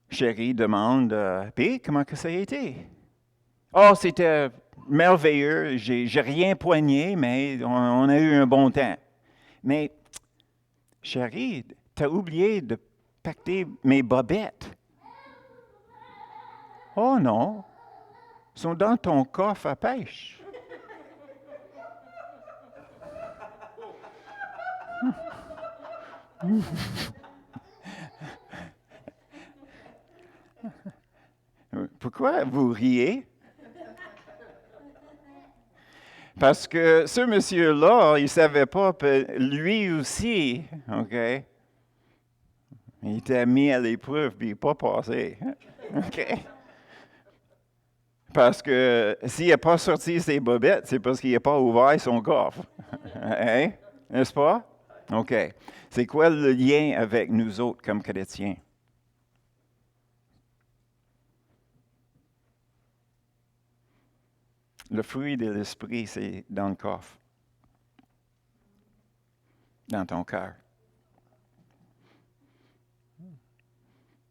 chérie demande, puis comment que ça a été? Oh, c'était merveilleux, j'ai rien poigné, mais on a eu un bon temps. Mais, chérie, t'as oublié de pacter mes bobettes. Oh non, ils sont dans ton coffre à pêche. Pourquoi vous riez? Parce que ce monsieur-là, il ne savait pas, lui aussi, OK? Il était mis à l'épreuve, puis il n'est pas passé. OK? Parce que s'il n'a pas sorti ses bobettes, c'est parce qu'il n'a pas ouvert son coffre. Hein? N'est-ce pas? OK. C'est quoi le lien avec nous autres comme chrétiens? Le fruit de l'esprit, c'est dans le coffre, dans ton cœur.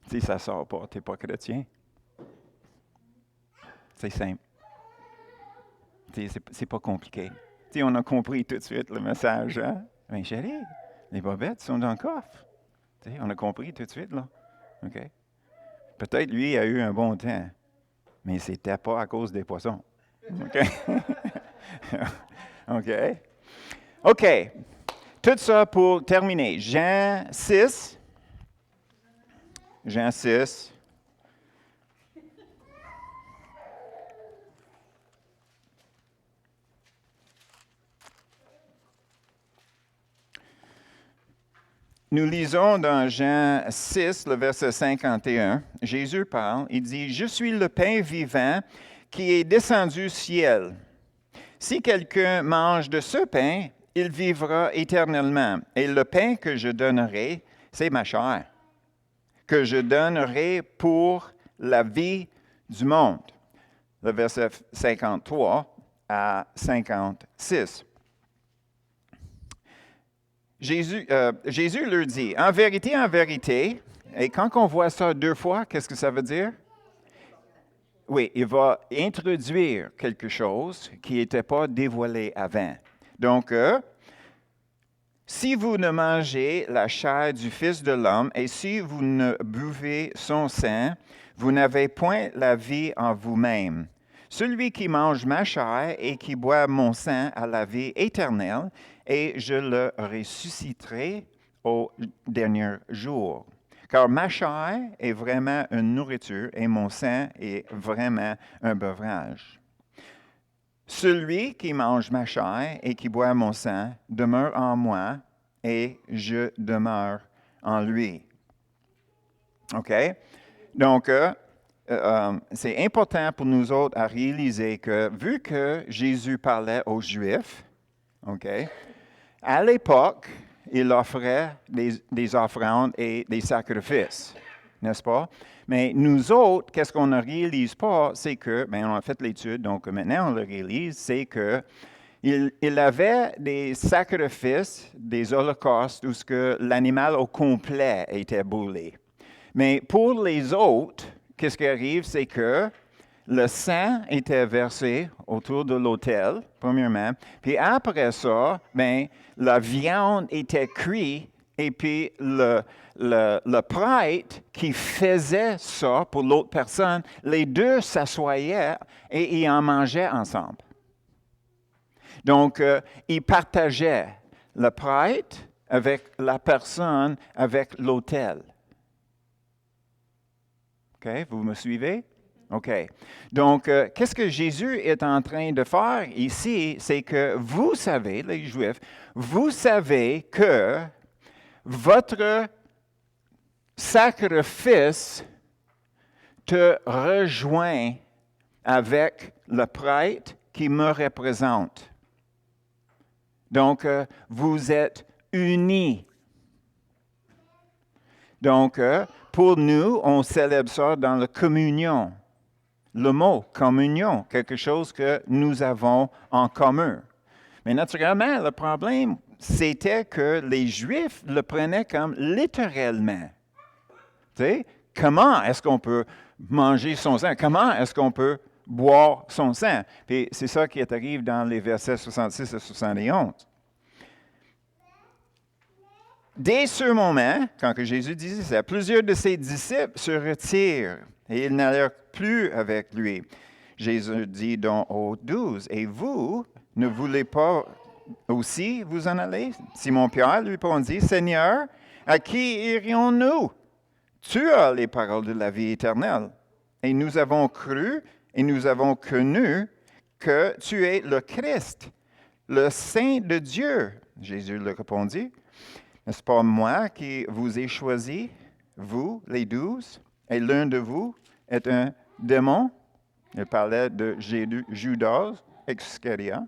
Si ça ne sort pas, tu n'es pas chrétien. C'est simple. C'est pas compliqué. On a compris tout de suite le message. Hein? Mais chérie, les bobettes sont dans le coffre. On a compris tout de suite, là. OK? Peut-être lui a eu un bon temps, mais c'était pas à cause des poissons. OK? OK? OK. Tout ça pour terminer. Jean 6. Jean 6. Nous lisons dans Jean 6, le verset 51. Jésus parle, il dit, « Je suis le pain vivant qui est descendu du ciel. Si quelqu'un mange de ce pain, il vivra éternellement. Et le pain que je donnerai, c'est ma chair, que je donnerai pour la vie du monde. » Le verset 53 à 56. Jésus leur dit, en vérité, et quand on voit ça deux fois, qu'est-ce que ça veut dire? Oui, il va introduire quelque chose qui n'était pas dévoilé avant. Donc, si vous ne mangez la chair du Fils de l'homme et si vous ne buvez son sang, vous n'avez point la vie en vous-même. Celui qui mange ma chair et qui boit mon sang a la vie éternelle, et je le ressusciterai au dernier jour. Car ma chair est vraiment une nourriture et mon sang est vraiment un beuvrage. Celui qui mange ma chair et qui boit mon sang demeure en moi et je demeure en lui. OK? Donc, c'est important pour nous autres à réaliser que vu que Jésus parlait aux Juifs, OK, à l'époque, il offrait des offrandes et des sacrifices, n'est-ce pas? Mais nous autres, qu'est-ce qu'on ne réalise pas, c'est que, bien, on a fait l'étude, donc maintenant on le réalise, c'est que il avait des sacrifices, des holocaustes, où l'animal au complet était brûlé. Mais pour les autres, qu'est-ce qui arrive, c'est que le sang était versé autour de l'autel, premièrement, puis après ça, bien, la viande était cuite et puis le prêtre qui faisait ça pour l'autre personne, les deux s'assoyaient et ils en mangeaient ensemble. Donc, ils partageaient le prêtre avec la personne, avec l'autel. OK, vous me suivez? OK. Donc, qu'est-ce que Jésus est en train de faire ici? C'est que vous savez, les Juifs, vous savez que votre sacrifice te rejoint avec le prêtre qui me représente. Donc, vous êtes unis. Donc, pour nous, on célèbre ça dans la communion. Le mot communion, quelque chose que nous avons en commun. Mais naturellement, le problème, c'était que les Juifs le prenaient comme littéralement. Tu sais, comment est-ce qu'on peut manger son sang? Comment est-ce qu'on peut boire son sang? Puis c'est ça qui arrive dans les versets 66 et 71. Dès ce moment, quand que Jésus disait ça, plusieurs de ses disciples se retirent et ils n'allèrent plus avec lui. Jésus dit donc aux 12, « Et vous, ne voulez pas aussi vous en aller? » Simon-Pierre lui répondit, « Seigneur, à qui irions-nous? Tu as les paroles de la vie éternelle. Et nous avons cru et nous avons connu que tu es le Christ, le Saint de Dieu. » Jésus lui répondit, « N'est-ce pas moi qui vous ai choisi, vous, les 12, et l'un de vous est un démon? » Il parlait de Judas Iscariot,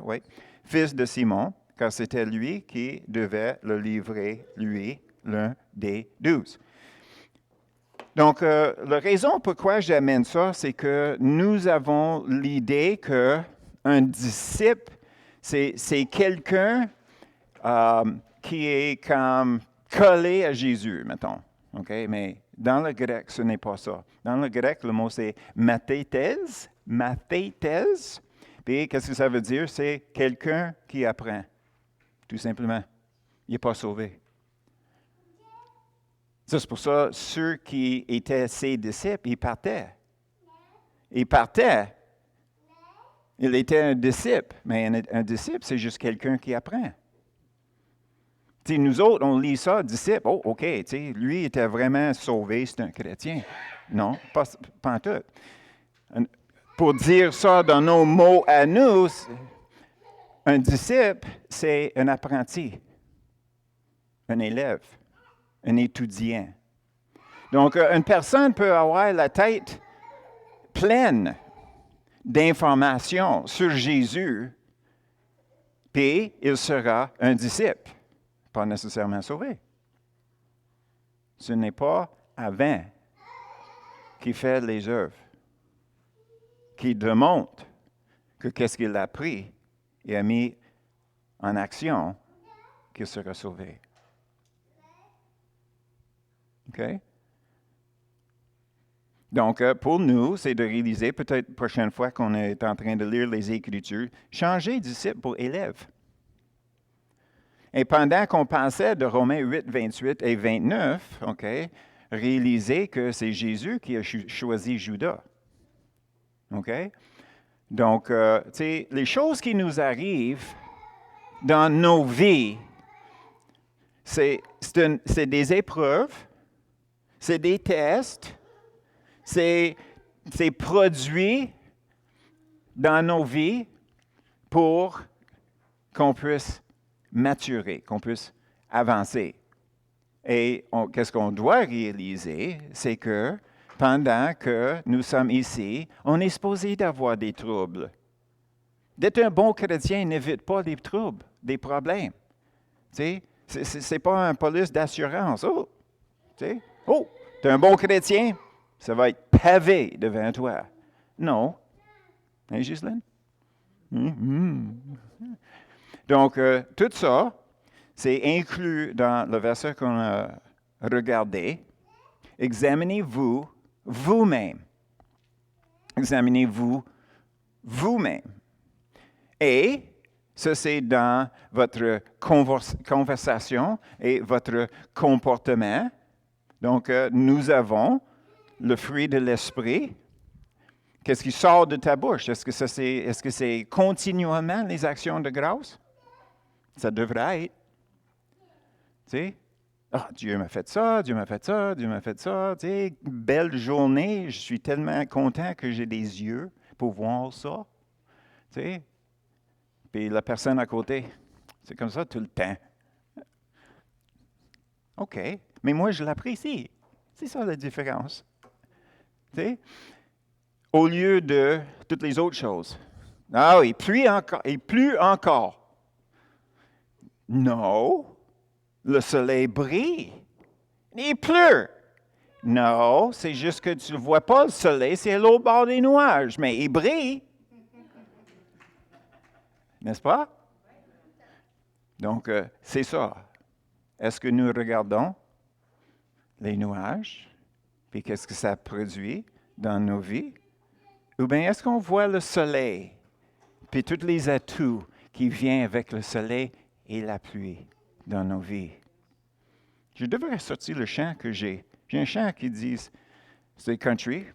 oui, fils de Simon, car c'était lui qui devait le livrer, lui, l'un des 12. Donc, la raison pourquoi j'amène ça, c'est que nous avons l'idée qu'un disciple, c'est quelqu'un qui est comme collé à Jésus, mettons. Okay? Mais dans le grec, ce n'est pas ça. Dans le grec, le mot c'est mathètes. Mathètes. Puis, qu'est-ce que ça veut dire? C'est quelqu'un qui apprend, tout simplement. Il n'est pas sauvé. Ça, c'est pour ça, ceux qui étaient ses disciples, ils partaient. Ils partaient. Il était un disciple, mais un disciple, c'est juste quelqu'un qui apprend. T'sais, nous autres, on lit ça, disciple, oh, OK, lui était vraiment sauvé, c'est un chrétien. Non, pas en tout. Pour dire ça dans nos mots à nous, un disciple, c'est un apprenti, un élève, un étudiant. Donc, une personne peut avoir la tête pleine d'informations sur Jésus, puis il sera un disciple, pas nécessairement sauvé. Ce n'est pas avant qu'il fait les œuvres, qui démontre que qu'est-ce qu'il a appris et a mis en action, qu'il sera sauvé. OK? Donc, pour nous, c'est de réaliser, peut-être la prochaine fois qu'on est en train de lire les Écritures, changer disciple pour élève. Et pendant qu'on pensait de Romains 8, 28 et 29, OK, réaliser que c'est Jésus qui a choisi Judas. OK? Donc, tu sais, les choses qui nous arrivent dans nos vies, c'est des épreuves, c'est des tests, c'est produit dans nos vies pour qu'on puisse maturer, qu'on puisse avancer. Et qu'est-ce qu'on doit réaliser, c'est que pendant que nous sommes ici, on est supposé d'avoir des troubles. D'être un bon chrétien n'évite pas les troubles, des problèmes. Tu sais, c'est pas un police d'assurance. Oh, tu sais, oh, tu es un bon chrétien, ça va être pavé devant toi. Non. Hein, Ghislaine? Donc, tout ça, c'est inclus dans le verset qu'on a regardé. Examinez-vous vous-même. Examinez-vous vous-même. Et Ça, c'est dans votre conversation et votre comportement. Donc, nous avons le fruit de l'esprit. Qu'est-ce qui sort de ta bouche? Est-ce que c'est continuellement les actions de grâce? Ça devrait être. Tu sais? Ah, Dieu m'a fait ça, Dieu m'a fait ça, Dieu m'a fait ça. Tu sais, belle journée, je suis tellement content que j'ai des yeux pour voir ça. Tu sais? Puis la personne à côté, c'est comme ça tout le temps. OK, mais moi, je l'apprécie. C'est ça la différence. Tu sais? Au lieu de toutes les autres choses. Ah oui, plus encore, et plus encore. Non, le soleil brille. Il pleut. Non, c'est juste que tu ne vois pas le soleil, c'est à l'autre bord des nuages, mais il brille. N'est-ce pas? Donc, c'est ça. Est-ce que nous regardons les nuages, puis qu'est-ce que ça produit dans nos vies? Ou bien est-ce qu'on voit le soleil, puis tous les atouts qui viennent avec le soleil et la pluie dans nos vies? Je devrais sortir le chant que j'ai. J'ai un chant qui dit, c'est country,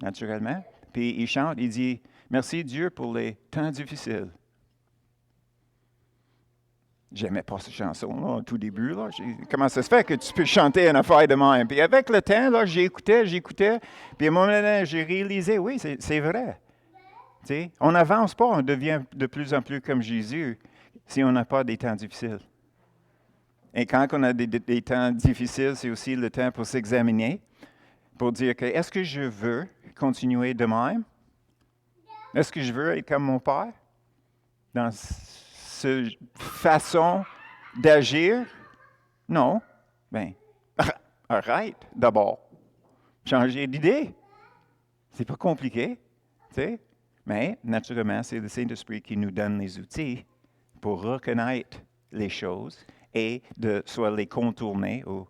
naturellement, puis il chante, il dit, « Merci Dieu pour les temps difficiles. » J'aimais pas cette chanson-là au tout début. Là. Comment ça se fait que tu peux chanter une affaire de même? Puis avec le temps, là, j'écoutais, puis à un moment donné, j'ai réalisé, oui, c'est vrai. Tu sais, on n'avance pas, on devient de plus en plus comme Jésus si on n'a pas des temps difficiles. Et quand on a des temps difficiles, c'est aussi le temps pour s'examiner, pour dire que est-ce que je veux continuer de même? Est-ce que je veux être comme mon Père dans cette façon d'agir? Non. Bien, arrête d'abord. Changer d'idée. C'est pas compliqué, tu sais. Mais, naturellement, c'est le Saint-Esprit qui nous donne les outils pour reconnaître les choses et de soit les contourner ou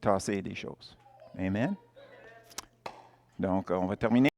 tasser des choses. Amen. Donc, on va terminer.